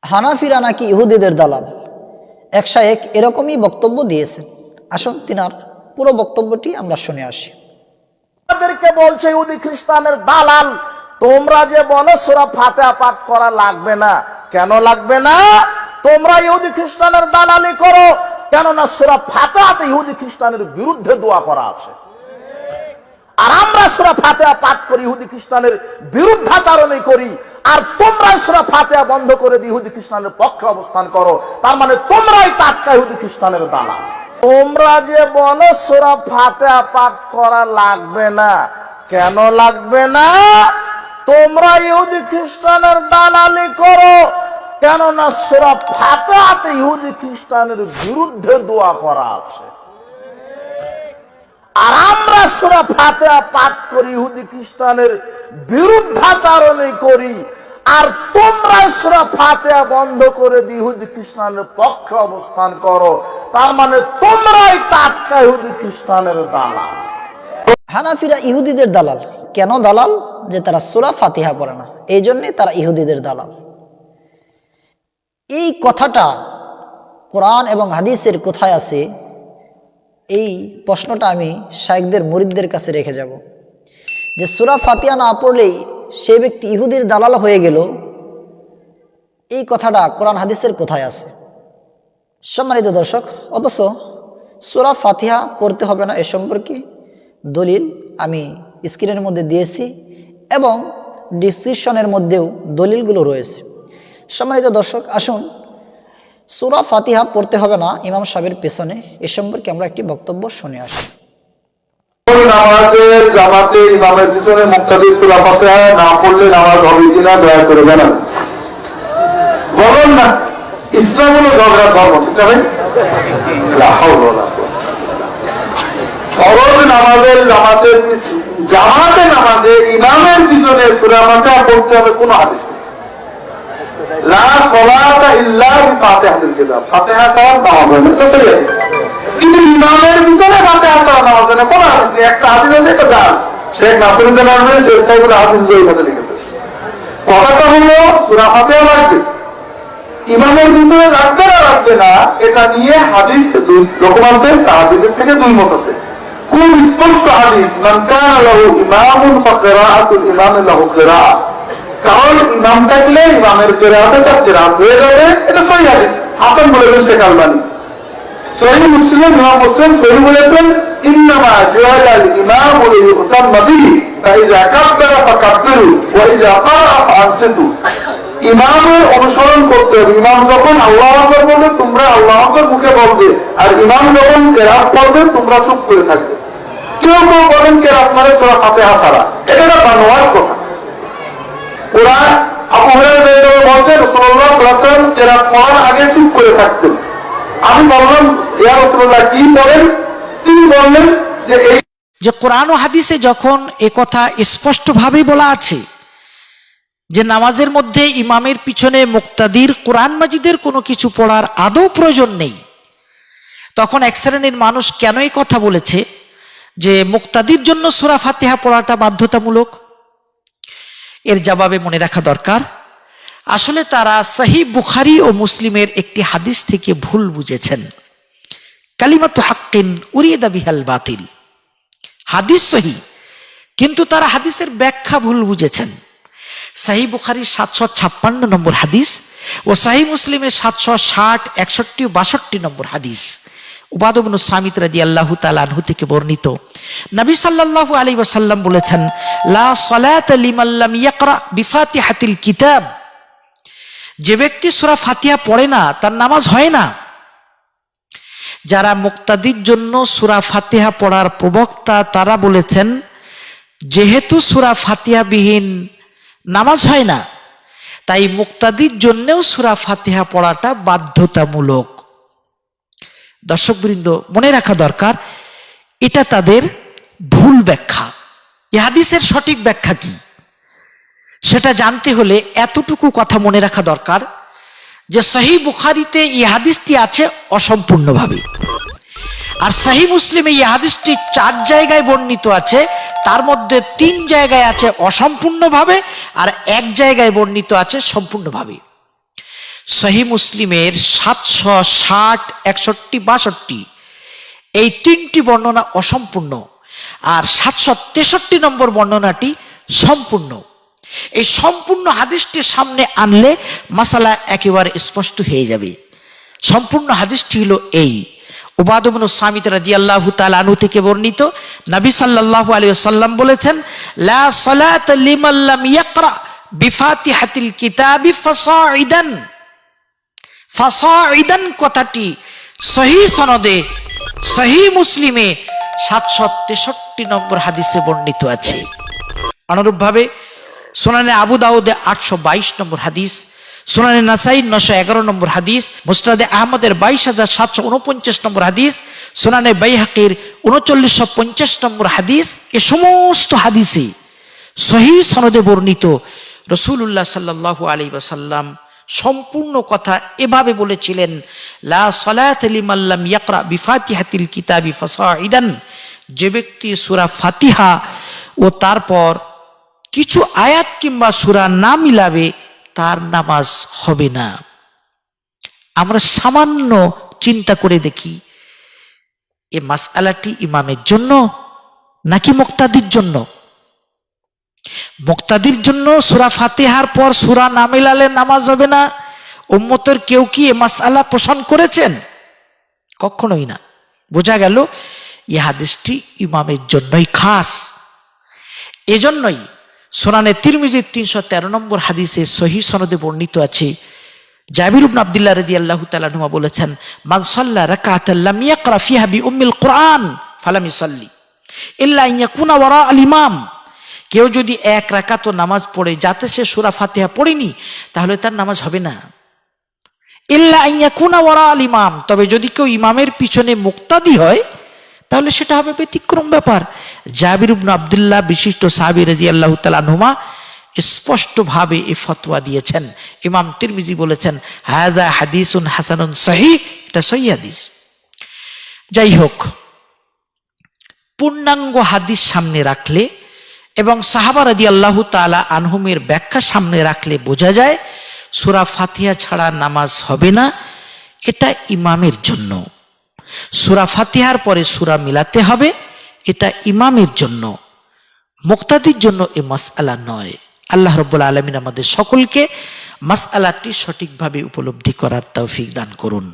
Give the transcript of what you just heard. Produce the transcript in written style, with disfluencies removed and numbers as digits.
হানাফিরা নাকি ইহুদিদের দালাল। এক শায়েখ এরকমই বক্তব্য দিয়েছেন। আসুন তিনার পুরো বক্তব্যটি আমরা শুনে আসি। তাদেরকে বলছে ইহুদি খ্রিস্টানের দালাল। তোমরা যে বলো সূরা ফাতিহা পাঠ করা লাগবে না, কেন লাগবে না? তোমরা ইহুদি খ্রিস্টানের দালালি করো, কেননা সূরা ফাতিহাতে ইহুদি খ্রিস্টানের বিরুদ্ধে দোয়া করা আছে। আর আমরা সূরা ফাতিহা পাঠ করি, ইহুদি খ্রিস্টানের বিরুদ্ধাচারণই করি। আর তোমরা সূরা ফাতিহা বন্ধ করে দিয়ে ইহুদি খ্রিস্টানের পক্ষে অবস্থান করো। তার মানে তোমরাই টাটকা ইহুদি খ্রিস্টানের দালাল। তোমরা যে বলো সূরা ফাতিহা পাঠ করা লাগবে না, কেন লাগবে না? তোমরা ইহুদি খ্রিস্টানের দালালি করো, কেননা সূরা ফাতিহাতে ইহুদি খ্রিস্টানের বিরুদ্ধে দোয়া করা আছে। আর আমরা সূরা ফাতিহা পাঠ করি, ইহুদি খ্রিস্টানের বিরুদ্ধাচারণই করি। আর তোমরা সূরা ফাতিহা বন্ধ করে দিয়ে ইহুদি খ্রিস্টানের পক্ষে অবস্থান করো। তার মানে তোমরাই টাটকা ইহুদি খ্রিস্টানের দালাল। হানাফিরা ইহুদিদের দালাল। কেন দালাল? যে তারা সূরা ফাতিহা পড়ে না, এই জন্যে তারা ইহুদিদের দালাল। এই কথাটা কোরআন এবং হাদিসের কোথায় আছে? এই প্রশ্নটা আমি শায়েখদের মুরিদদের কাছে রেখে যাব। যে সূরা ফাতিহা না পড়লেই সে ব্যক্তি ইহুদির দালাল হয়ে গেল, এই কথাটা কোরআন হাদিসের কোথায় আছে? সম্মানিত দর্শক, অথচ সূরা ফাতিহা পড়তে হবে না এ সম্পর্কে দলিল আমি স্ক্রিনের মধ্যে দিয়েছি এবং ডিসক্রিপশনের মধ্যেও দলিলগুলো রয়েছে। সম্মানিত দর্শক, আসুন সূরা ফাতিহা পড়তে হবে না ইমাম সাহেবের পেছনে এ সম্পর্কে আমরা একটি বক্তব্য শুনে আসি। নামাজের জামাতে ইমামের পিছনে মুক্তাদি সূরা ফাতিহা না পড়লে নামাজ হবে কিনা দয়া করে জানান। বলুন না, ইসলাম হলো ঝগড়া ধর্ম, ঠিক আছে? ফরজ নামাজের জামাতে নামাজে ইমামের পিছনে সূরা ফাতিহা পড়তে হবে কোনো হাদিস নেই। লা সালাতা ইল্লা বিফাতিহাতিল কিতাব, ফাতিহা ছাড়া নামাজ হয় না। কিন্তু ইমামের পিছনে ফাতিহা ছাড়া নামাজ হয় না, কোনো হাদিস নেই। একটা হাদিস আছে, এটা জান শেখ নাসিরুদ্দিন আলবানী সাইফুল হাদিস জয়ীফাতে লিখেছে। কথাটা হলো সূরা ফাতিহা লাগবে, ইমামের ভিতরে রাখবে না রাখবে না এটা নিয়ে হাদিস দুই রকম আছে, সাহাবীদের থেকে দুই মত আছে। খুব স্পষ্ট হাদিস, মান কানা লাহু ইমামুন ফাকিরাআতুল ইমামি লাহু কিরাআহ, কারণ ইমাম থাকলে ইমামের কিরাআতে তার কিরাআত হয়ে যাবে, এটা সহিহ হাদিস। হাসান বলেছেন শেখ আলবানী। সহিহ মুসলিম, ইমাম মুসলিম সহিহ বলেছেন, ইন্নামা জুআলাল ইমামু লিয়ুতাম্মা বিহি ফাইযা কাব্বারা ফাকাব্বিরু ওয়া ইযা ক্বারাআ ফাআনসিতু। ইমামের অনুসরণ করতে হবে। ইমাম যখন আল্লাহু আকবার বলবে তোমরা আল্লাহু আকবার মুখে বলবে, আর ইমাম যখন কিরাত পড়বে তোমরা চুপ করে থাকবে। কেউ কেউ বলেন কিরাত মানে সূরা ফাতিহা ছাড়া, এটা একটা বানোয়ার কথা। ওরা আবু হুরায়রা বলতে রাসূলুল্লাহ সাল্লাল্লাহু আলাইহি ওয়াসাল্লাম কিরাত পড়ার আগে চুপ করে থাকতেন। আমি বললাম, ইয়া রাসূলুল্লাহ কি পড়েন? তিনি বললেন যে কোরআন ও হাদিসে যখন এ কথা স্পষ্টভাবে বলা আছে যে নামাজের মধ্যে ইমামের পিছনে মুক্তাদির কোরআন মাজিদের কোনো কিছু পড়ার আদৌ প্রয়োজন নেই, তখন এক শ্রেণীর মানুষ কেন এই কথা বলেছে যে মুক্তাদির জন্য সূরা ফাতিহা পড়াটা বাধ্যতামূলক? এর জবাবে মনে রাখা দরকার, আসলে তারা সহিহ বুখারী ও মুসলিমের একটি হাদিস থেকে ভুল বুঝেছেন। কালিমাতু হাক্কিন উরিদা বিহাল বাতিল, হাদিস সহিহ, কিন্তু তারা হাদিসের ব্যাখ্যা ভুল বুঝেছেন। সহিহ বুখারীর 756 নম্বর হাদিস ও সহিহ মুসলিমের 760, 61 ও 62 নম্বর হাদিস উবাদ ইবনে সামিত রাদিয়াল্লাহু তাআলা আনহু থেকে বর্ণিত, নবী সাল্লাল্লাহু আলাইহি ওয়াসাল্লাম বলেছেন, লা সালাতা লিমান লাম ইয়াকরা বিফাতিহাতিল কিতাব, যে ব্যক্তি সূরা ফাতিহা পড়ে না তার নামাজ হয় না। যারা মুক্তাদির জন্য সূরা ফাতিহা পড়ার প্রবক্তা তারা বলেছেন, যেহেতু সূরা ফাতিহা বিহীন নামাজ হয় না, তাই মুক্তাদির জন্যও সূরা ফাতিহা পড়াটা বাধ্যতামূলক। দর্শকবৃন্দ, মনে রাখা দরকার এটা তাদের ভুল ব্যাখ্যা। এই হাদিসের সঠিক ব্যাখ্যা কি সেটা জানতে হলে এতটুকু কথা মনে রাখা দরকার যে সহিহ বুখারীতে এই হাদিসটি আছে অসম্পূর্ণভাবে, আর সহিহ মুসলিমে এই হাদিসটি 4 জায়গায় বর্ণিত আছে, তার মধ্যে 3 জায়গায় আছে অসম্পূর্ণভাবে আর 1 জায়গায় বর্ণিত আছে সম্পূর্ণভাবে। সহিহ মুসলিমের 760, 61, 62 এই তিনটি বর্ণনা অসম্পূর্ণ, আর 763 নম্বর বর্ণনাটি সম্পূর্ণ। এই সম্পূর্ণ হাদিসটি সামনে আনলে মাসালা একেবারে স্পষ্ট হয়ে যাবে। সম্পূর্ণ হাদিসটি হলো এই, উবাদা ইবনে সামিত রাদিয়াল্লাহু তাআলা আনহু থেকে বর্ণিত, নবী সাল্লাল্লাহু আলাইহি ওয়াসাল্লাম বলেছেন, লা সালাতা লিমান লাম ইয়াকরা বিফাতিহাতিল কিতাবি ফাসাইদান। ফাসাইদান কথাটি সহিহ সনদে সহিহ মুসলিমে 763 নম্বর হাদিসে বর্ণিত আছে। অনুরূপভাবে সুনানে আবু দাউদে 822 নম্বর হাদিস, সুনানে নাসাই 911 নম্বর হাদিস, মুসনাদে আহমদের 22749 নম্বর হাদিস, সুনানে বাইহাকির 3950 নম্বর হাদিস, এ সমস্ত হাদিসে সহিহ সনদে বর্ণিত রাসূলুল্লাহ সাল্লাল্লাহু আলাইহি ওয়াসাল্লাম সম্পূর্ণ কথা এভাবে বলেছিলেন, লা সালাতা লিমান লাম ইয়াকরা বিফাতিহাতিল কিতাবি ফাসাইদান। যে ব্যক্তি সূরা ফাতিহা ও তারপর কিছু আয়াত কিংবা সূরা না মিলাবে তার নামাজ হবে না। আমরা সামান্য চিন্তা করে দেখি, এ মাসআলাটি ইমামের জন্য নাকি মুক্তাদির জন্য? মুক্তাদির জন্য সূরা ফাতিহার পর সূরা না মিলালে নামাজ হবে না, উম্মতের কেউ কি এ মাসআলা পোষণ করেছেন? কখনোই না। বোঝা গেল এই হাদিসটি ইমামের জন্যই খাস। এজন্যই সুনানে তিরমিজির 313 নম্বর হাদিসে সহিহ সনদে বর্ণিত আছে, জাবির ইবনে আব্দুল্লাহ রাদিয়াল্লাহু তাআলা আনহু বলেছেন, মান সাল্লা রাকাতান লাম ইয়াকরা ফিহা বিউম্মিল কুরআন ফালাম ইসাল্লি ইল্লা আন ইয়াকুনা ওয়ারা আল ইমাম। কেউ যদি এক রাকাত নামাজ পড়ে যাতে সে সূরা ফাতিহা পড়েনি, তাহলে তার নামাজ হবে না। ইল্লা আন ইয়াকুনা ওয়ারা আল ইমাম, তবে যদি কেউ ইমামের পিছনে মুক্তাদি হয় তাহলে সেটা হবে ব্যতিক্রম ব্যাপার। জাবির ইবনে আব্দুল্লাহ বিশিষ্ট সাহাবী রাদিয়াল্লাহু তাআলা আনহুমা স্পষ্টভাবে এই ফতোয়া দিয়েছেন। ইমাম তিরমিজি বলেছেন, হাযা হাদিসুন হাসানুন সহিহ, এটা সহিহ হাদিস। যাই হোক, পূর্ণাঙ্গ হাদিস সামনে রাখলে এবং সাহাবা রাদিয়াল্লাহু তাআলা আনহুমের ব্যাখ্যা সামনে রাখলে বোঝা যায় সূরা ফাতিহা ছাড়া নামাজ হবে না, এটা ইমামের জন্য। সূরা ফাতিহার পরে সূরা মিলাতে হবে, এটা ইমামের জন্য, মুক্তাদির জন্য এ মাসআলা নয়। আল্লাহ রাব্বুল আলামিন আমাদের সকলকে মাসআলাটি সঠিকভাবে উপলব্ধি করার তৌফিক দান করুন।